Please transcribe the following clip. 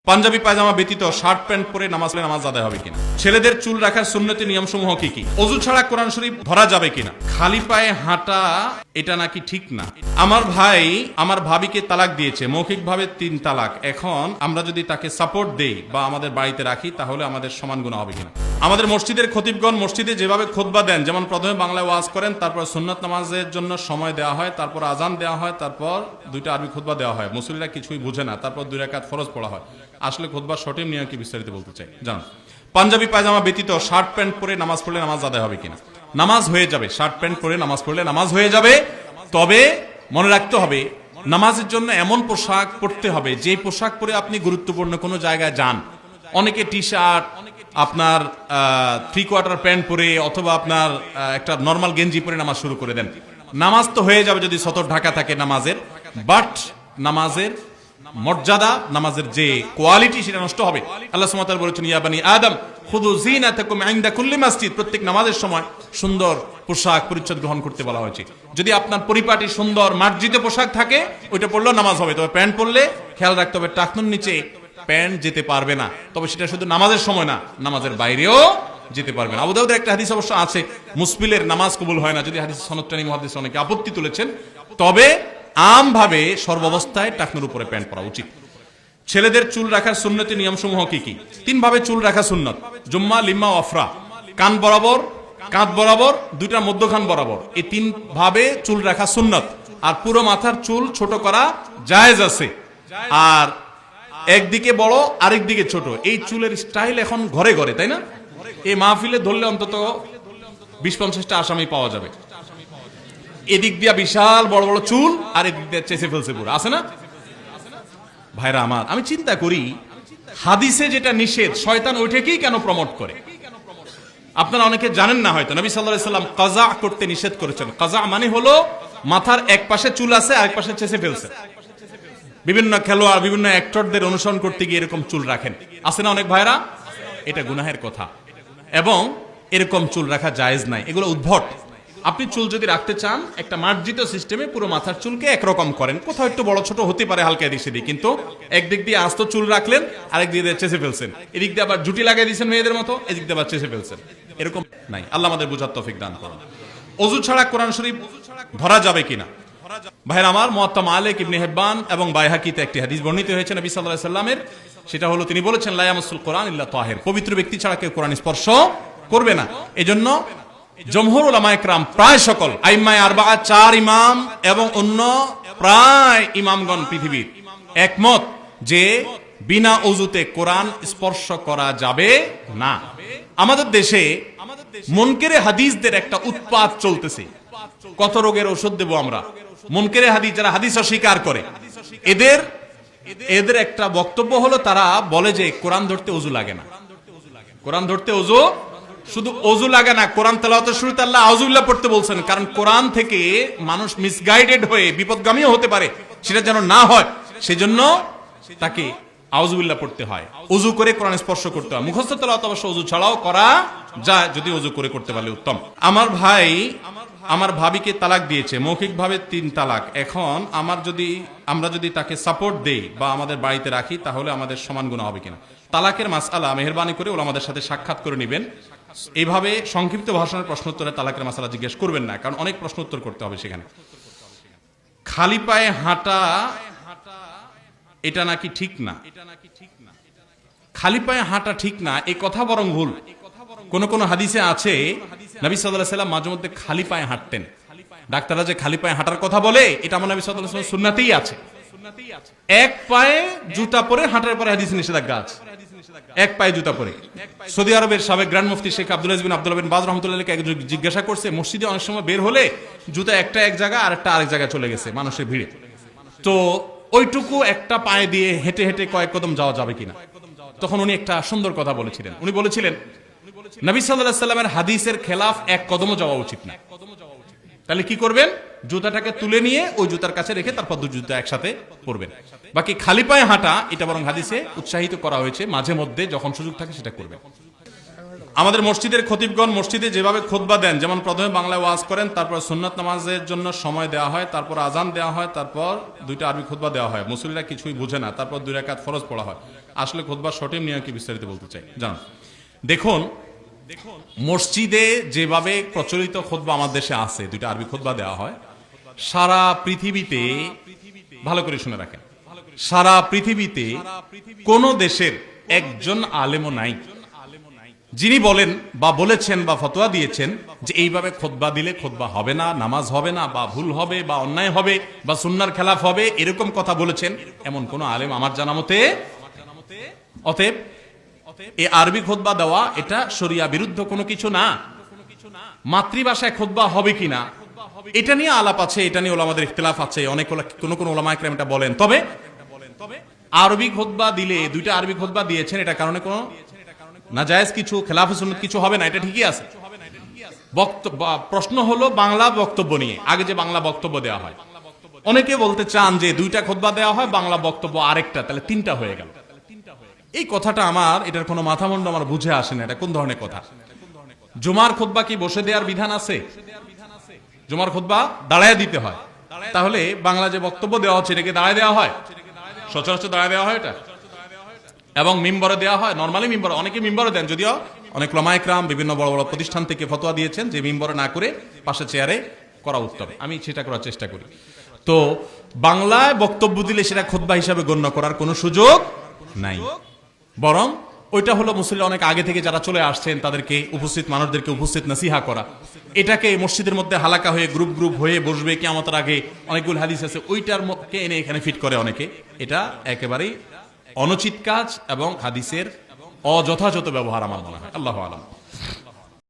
পাঞ্জাবি পায়জামা ব্যতীত shirt pant পরে নামাজ আদায় হবে কিনা? ছেলেদের চুল রাখার সুন্নতি নিয়মসমূহ কি কি? ওযু ছাড়া কোরআন শরীফ ধরা যাবে কিনা? খালি পায়ে হাঁটা এটা নাকি ঠিক না। আমার ভাই আমার ভাবিকে তালাক দিয়েছে, মৌখিকভাবে 3 তালাক। এখন আমরা যদি তাকে সাপোর্ট দেই বা আমাদের বাড়িতে রাখি তাহলে আমাদের সমান গুনাহ হবে কিনা? আমাদের মসজিদের খতিবগণ মসজিদে যেভাবে খুতবা দেন, যেমন প্রথমে বাংলায় ওয়াজ করেন, তারপর সুন্নাত নামাজের জন্য সময় দেওয়া হয়, তারপর আজান দেওয়া হয়, তারপর 2টা আরবি খুতবা দেওয়া হয়। মুসল্লিরা কিছুই বুঝে না, তারপর 2 রাকাত ফরজ পড়া হয়। আসলে খুতবার সঠিক নিয়ম কি বিস্তারিত বলতে চাই জানো। পাঞ্জাবি পায়জামা ব্যতীত শার্ট প্যান্ট পরে নামাজ পড়লে নামাজ আদায় হবে কিনা? নামাজ হয়ে যাবে। শার্ট প্যান্ট পরে নামাজ পড়লে নামাজ হয়ে যাবে। তবে মনে রাখতে হবে নামাজের জন্য এমন পোশাক পরতে হবে যে পোশাক পরে আপনি গুরুত্বপূর্ণ কোনো জায়গায় যান। অনেকে টি শার্ট, আপনার 3/4 প্যান্ট পরে অথবা আপনার একটা নর্মাল গেঞ্জি পরে নামাজ শুরু করে দেন। নামাজ তো হয়ে যাবে যদি সতর ঢাকা থাকে নামাজের, বাট নামাজের মর্যাদা, নামাজের যে কোয়ালিটি সেটা নষ্ট হবে। আল্লাহ সুবহানাহু ওয়া তাআলা বলেছেন, ইয়া বানি আদম খুযু যিনাতাকুম ইনদা কুল্লি মসজিদ। প্রত্যেক নামাজের সময় সুন্দর পোশাক পরিচ্ছদ গ্রহণ করতে বলা হয়েছে। যদি আপনার পরিপাটি সুন্দর মার্জিত পোশাক থাকে ওইটা পরলেও নামাজ হবে। তবে প্যান্ট পরলে খেয়াল রাখতে হবে টাকনুর নিচে প্যান্ট যেতে পারবে না। তবে সেটা শুধু নামাজের সময় না, নামাজের বাইরেও যেতে পারবে না। আবু দাউদের একটা হাদিস অবশ্য আছে, মুসবিলের নামাজ কবুল হয় না। যদি হাদিস সনদটানি মুহাদ্দিস অনেকে আপত্তি তুলেছেন, তবে আমভাবে সর্বাবস্থায় টাকনুর উপরে প্যান্ট পরা উচিত। ছেলেদের চুল রাখার সুন্নতি নিয়মসমূহ কি কি? 3 ভাবে চুল রাখা সুন্নত: জুম্মা, লিম্মা, ওয়াফরা। কান বরাবর, কাঁধ বরাবর, 2টা মধ্যখান বরাবর, এই 3 ভাবে চুল রাখা সুন্নত। আর পুরো মাথার চুল ছোট করা জায়েজ আছে। আর একদিকে বড় আরেক দিকে ছোট, এই চুলের স্টাইল এখন ঘরে ঘরে, তাই না? এই মাহফিলে ধরলে অন্তত 20-50টা আসামি পাওয়া যাবে। এদিক দিয়া বিশাল বড় বড় চুল আর এদিক দিয়ে চেঁচে ফেলছে পুরো, আছে না ভাইরা আমার? আমি চিন্তা করি হাদিসে যেটা নিষেধ, শয়তান ওইটাকেই কেন প্রমোট করে? আপনারা অনেকে জানেন না হয়তো, নবী সাল্লাল্লাহু আলাইহি সাল্লাম কাজা করতে নিষেধ করেছেন। কাজা মানে হলো মাথার এক পাশে চুল আছে আর এক পাশে চেঁচে ফেলছে। বিভিন্ন খেলোয়াড়, বিভিন্ন অ্যাক্টরদের অনুসরণ করতে গিয়ে এরকম চুল রাখেন, আছে না অনেক ভাইরা? এটা গুনাহের কথা এবং এরকম চুল রাখা জায়েজ নাই, এগুলো উদ্ভট। আপনি চুল যদি রাখতে চান একটা মার্জিত সিস্টেমে পুরো মাথার চুলকে একরকম করেন। কোথাও একটু বড় ছোট হতে পারে হালকা এদিক সেদিক, কিন্তু একদিক দিয়ে আস্ত চুল রাখলেন, আরেক দিক দিয়ে চেঁচে ফেলছেন। এদিক দিয়ে আবার জুটি লাগিয়ে দিয়েছেন মেয়েদের মতো, এদিক দিয়ে আবার চেঁচে ফেলছেন। এরকম নাই। আল্লাহ আমাদের বুঝার তৌফিক দান করুন। ওযু ছাড়া কোরআন শরীফ ধরা যাবে কিনা? ভাইরা আমার, মুয়াত্তা মালিক, ইবনে হিব্বান এবং বাইহাকিতে একটি হাদিস বর্ণিত হয়েছে নবী সাল্লাল্লাহু আলাইহি সাল্লামের। সেটা হলো তিনি বলেছেন, লা ইয়ামাসুল কোরআন ইল্লা তাহির। পবিত্র ব্যক্তি ছাড়া কেউ কোরআন স্পর্শ করবে না। এজন্য জমহুর উলামায়ে কেরাম, প্রায় সকল আইম্মায়ে আরবাআ, 4 ইমাম এবং অন্য প্রায় ইমামগণ পৃথিবীর একমত যে বিনা ওযুতে কোরআন স্পর্শ করা যাবে না। আমাদের দেশে মুনকেরে হাদিসদের একটা উৎপাত চলতেছে। কত রোগের ঔষধ দেব আমরা? মুনকেরে হাদিস, যারা হাদিস অস্বীকার করে, এদের একটা বক্তব্য হলো তারা বলে যে কোরআন ধরতে ওযু লাগে না। কোরআন ধরতে ওযু, শুধু ওযু লাগে না, কোরআন তেলাওয়াতের শুরুতে আল্লাহ আউযুবিল্লাহ পড়তে বলছেন। কারণ কোরআন থেকে মানুষ মিসগাইডেড হয়ে বিপদগামীও হতে পারে, সেটা যেন না হয় সেজন্য তাকে আউযুবিল্লাহ পড়তে হয়। ওযু করে কোরআন স্পর্শ করতে হয়। মুখস্থ তেলাওয়াত অবশ্য ওযু ছাড়াও করা যায়, যদি ওযু করে করতে পারলে উত্তম। আমার ভাই আমার ভাবিকে তালাক দিয়েছে, মৌখিকভাবে 3 তালাক। এখন আমরা যদি তাকে সাপোর্ট দেই বা আমাদের বাড়িতে রাখি তাহলে আমাদের সমান গুনাহ হবে কিনা? তালাকের মাসআলা মেহেরবানি করে ওলামাদের সাথে সাক্ষাৎ করে নেবেন। এইভাবে সংক্ষিপ্ত ভাষণের প্রশ্নোত্তরে তালাকের মাসআলা জিজ্ঞেস করবেন না, কারণ অনেক প্রশ্ন উত্তর করতে হবে সেখানে। খালি পায়ে হাঁটা এটা নাকি ঠিক না? খালি পায়ে হাঁটা ঠিক না এই কথা বরং ভুল। কোন হাদিসে আছে নবী সাল্লাল্লাহু আলাইহি সাল্লাম মাঝে মধ্যে খালি পায়ে হাঁটতেন। ডাক্তাররা যে খালি পায়ে হাঁটার কথা বলে, এটা আমার নবী সাল্লাল্লাহু আলাইহি ওয়াসাল্লাম সুন্নাতেই আছে। এক পায়ে জুতা পরে হাঁটার পরে হাদিসে নিষেধাজ্ঞা আছে। এক পায়ে জুতা পরে। সৌদি আরবের সাবেক গ্র্যান্ড মুফতি শেখ আব্দুল আজিজ বিন আব্দুল্লাহ বিন বাজ রাহমাতুল্লাহ আলাইহি একজন জিজ্ঞাসা করছে, মসজিদে অনেক সময় বের হলে জুতা একটা এক জায়গা আর একটা আরেক জায়গায় চলে গেছে মানুষের ভিড়ে, তো ওইটুকু একটা পায়ে দিয়ে হেঁটে হেঁটে কয়েক কদম যাওয়া যাবে কিনা? তখন উনি একটা সুন্দর কথা বলেছিলেন। উনি বলেছিলেন নবী সাল্লাল্লাহু আলাইহি সাল্লামের হাদিসের খেলাফ এক কদমও যাওয়া উচিত না। তাহলে কি করবেন? জুতাটাকে তুলে নিয়ে ওই জুতার কাছে রেখে তারপর 2 জুতা একসাথে পরবেন। বাকি খালি পায়ে হাঁটা এটা বরং হাদিসে উৎসাহিত করা হয়েছে, মাঝে মধ্যে যখন সুযোগ থাকে সেটা করবেন। আমাদের মসজিদের খতিবগণ মসজিদে যেভাবে খুতবা দেন, যেমন প্রথমে বাংলায় ওয়াজ করেন, তারপর সুন্নাত নামাজের জন্য সময় দেওয়া হয়, তারপর আজান দেওয়া হয়, তারপর 2টা আরবি খুতবা দেওয়া হয়। মুসল্লিরা কিছুই বুঝে না, তারপর 2 রাকাত ফরজ পড়া হয়। আসলে খুতবা শর্টে নিয়ে কি বিস্তারিত বলতে চাই জানো। দেখুন, মসজিদে যেভাবে প্রচলিত খুতবা আমার দেশে আছে, দুইটা আরবি খুতবা দেওয়া হয়, সারা পৃথিবীতে, ভালো করে শুনে রাখেন, সারা পৃথিবীতে কোন দেশের একজন আলেমও নাই যিনি বলেন বা বলেছেন বা ফতোয়া দিয়েছেন যে এইভাবে খুতবা দিলে খুতবা হবে না, নামাজ হবে না, বা ভুল হবে, বা অন্যায় হবে, বা সুন্নাহর খেলাফ হবে, এরকম কথা বলেছেন এমন কোন আলেম আমার জানা মতে। অতএব এই আরবি খুতবা দেওয়া এটা শরিয়া বিরুদ্ধ কোনো কিছু না। মাতৃভাষায় খুতবা হবে কিনা এটা নিয়ে আলাপ আছে, এটা নিয়ে ওলামাদের ইখতিলাফ আছে, অনেক কোন ওলামা ইকরাম এটা বলেন। তবে আরবি খুতবা দিলে, দুইটা আরবি খুতবা দিয়েছেন, এটা কারণে কোনো নাজায়েজ কিছু, খেলাফে সুন্নাত কিছু হবে না, এটা ঠিকই আছে। প্রশ্ন হলো বাংলা বক্তব্য নিয়ে। আগে যে বাংলা বক্তব্য দেওয়া হয়, অনেকে বলতে চান যে দুইটা খুতবা দেওয়া হয়, বাংলা বক্তব্য আরেকটা, তাহলে তিনটা হয়ে গেল। এই কথাটা আমার, এটার কোনো মাথামুন্ড আমার বুঝে আসে না, এটা কোন ধরনের কথা। জুমার খুতবা কি বসে দেওয়ার বিধান আছে? জুমার খুতবা দাঁড়ায় দিতে হয়, তাহলে বাংলা যে বক্তব্য দেওয়া হচ্ছে এটাকে দাঁড়ায় দেওয়া হয়? সচরাচর দাঁড়ায় দেওয়া হয় এটা, এবং মিম্বরে দেওয়া হয়। নরমালি মিম্বরে, অনেকে মিম্বরে দেন, যদিও অনেক উলামা ইকরাম বিভিন্ন বড় বড় প্রতিষ্ঠান থেকে ফতোয়া দিয়েছেন যে মিম্বরে না করে পাশে চেয়ারে করা উত্তম। আমি সেটা করার চেষ্টা করি। তো বাংলায় বক্তব্য দিলে সেটা খুতবা হিসাবে গণ্য করার কোনো সুযোগ নাই, বরং ওইটা হলো মুসল্লি অনেক আগে থেকে যারা চলে আসছেন তাদেরকে, উপস্থিত মানুষদেরকে উপস্থিত নসিহা করা। এটাকে মসজিদের মধ্যে হালাকা হয়ে গ্রুপ গ্রুপ হয়ে বসবে, কিয়ামতের আগে অনেকগুলো হাদিস আছে, ওইটার কে এনে এখানে ফিট করে অনেকে। এটা একেবারেই অনুচিত কাজ এবং হাদিসের অযথাযথ ব্যবহার আমার মনে হয়। আল্লাহু আলাম।